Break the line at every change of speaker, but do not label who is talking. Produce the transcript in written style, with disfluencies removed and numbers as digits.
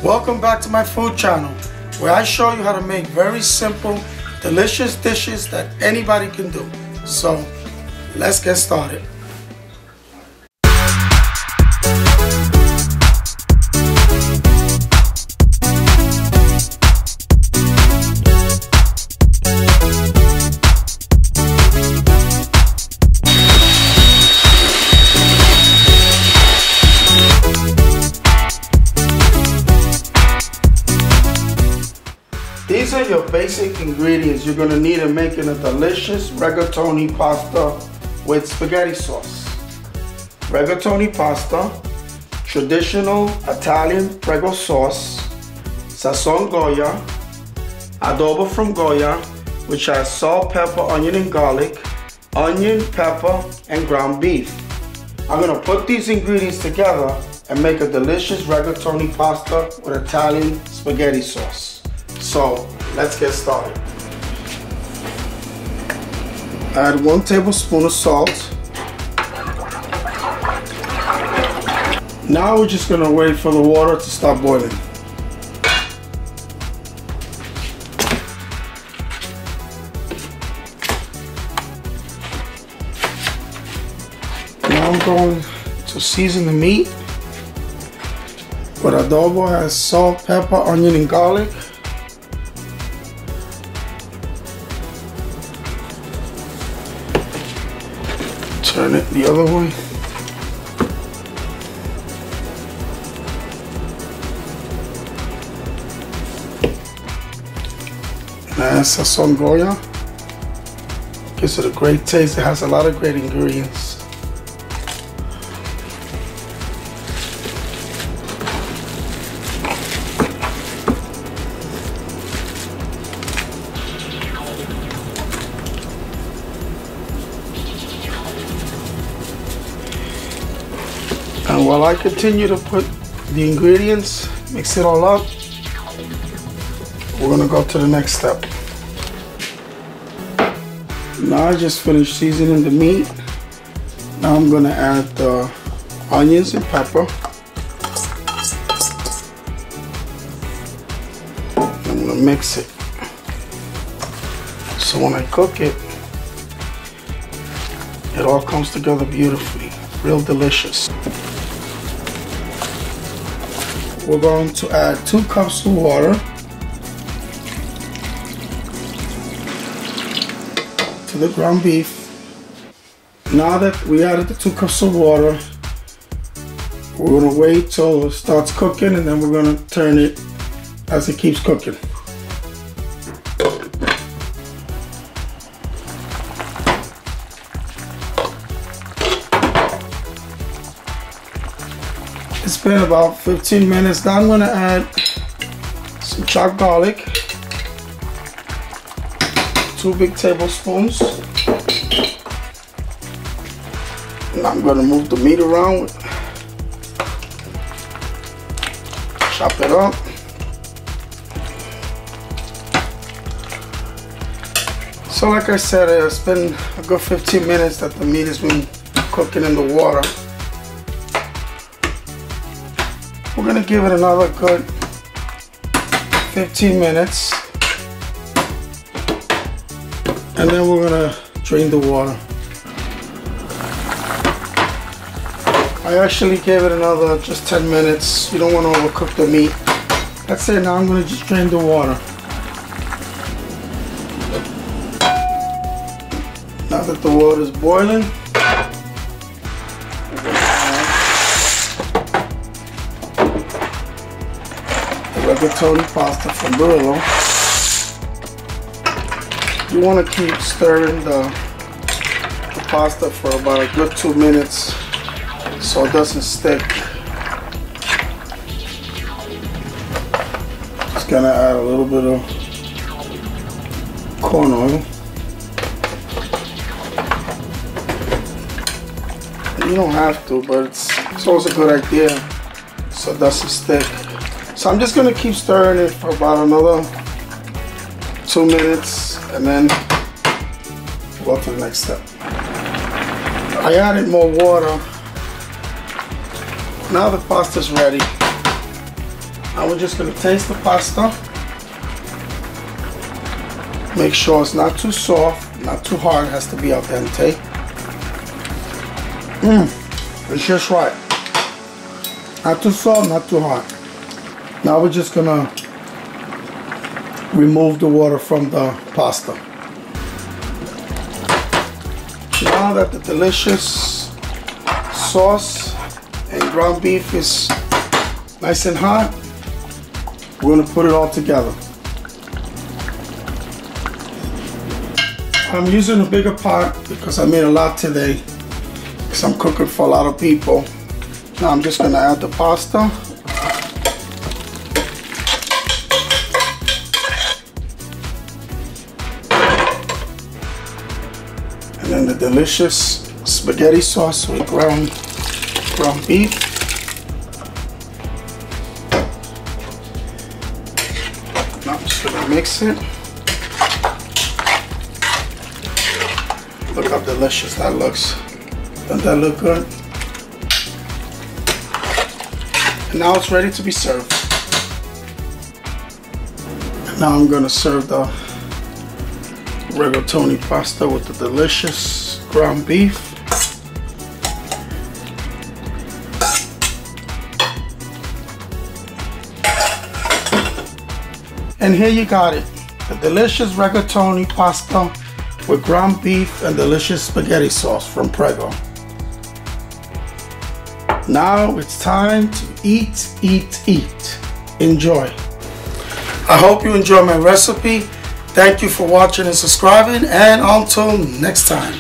Welcome back to my food channel, where I show you how to make very simple, delicious dishes that anybody can do. So, let's get started. These are your basic ingredients you're going to need in making a delicious rigatoni pasta with spaghetti sauce. Rigatoni pasta, traditional Italian prego sauce, sazon Goya, adobo from Goya, which has salt, pepper, onion and garlic, onion, pepper, and ground beef. I'm going to put these ingredients together and make a delicious rigatoni pasta with Italian spaghetti sauce. So let's get started. Add 1 tablespoon of salt. Now we're just going to wait for the water to start boiling. Now I'm going to season the meat with adobo. It has salt, pepper, onion and garlic. Turn it the other way. And sazon Goya. Gives it a great taste. It has a lot of great ingredients. And while I continue to put the ingredients, mix it all up, we're gonna go to the next step. Now I just finished seasoning the meat. Now I'm gonna add the onions and pepper. I'm gonna mix it. So when I cook it, it all comes together beautifully, real delicious. We're going to add 2 cups of water to the ground beef. Now that we added the 2 cups of water, we're going to wait till it starts cooking, and then we're going to turn it as it keeps cooking. It's been about 15 minutes. Now I'm going to add some chopped garlic, 2 big tablespoons. And I'm going to move the meat around, chop it up. So like I said, it's been a good 15 minutes that the meat has been cooking in the water. We're going to give it another good 15 minutes, and then we're going to drain the water. I actually gave it another just 10 minutes. You don't want to overcook the meat. That's it. Now I'm going to just drain the water. Now that the water is boiling, rigatoni pasta from Brillo. You want to keep stirring the pasta for about a good 2 minutes so it doesn't stick. Just gonna add a little bit of corn oil. You don't have to, but it's always a good idea so it doesn't stick. So I'm just going to keep stirring it for about another 2 minutes, and then go to the next step. I added more water. Now the pasta's ready. Now we're just gonna taste the pasta. Make sure it's not too soft, not too hard, it has to be al dente. It's just right. Not too soft, not too hard. Now we're just gonna remove the water from the pasta. Now that the delicious sauce and ground beef is nice and hot, we're gonna put it all together. I'm using a bigger pot because I made a lot today, because I'm cooking for a lot of people. Now I'm just gonna add the pasta. And then the delicious spaghetti sauce with ground beef. Now I'm just gonna mix it. Look how delicious that looks. Doesn't that look good? And now it's ready to be served. And now I'm gonna serve the rigatoni pasta with the delicious ground beef. And here you got it, the delicious rigatoni pasta with ground beef and delicious spaghetti sauce from Prego. Now it's time to eat, eat, eat. Enjoy. I hope you enjoy my recipe. Thank you for watching and subscribing, and until next time.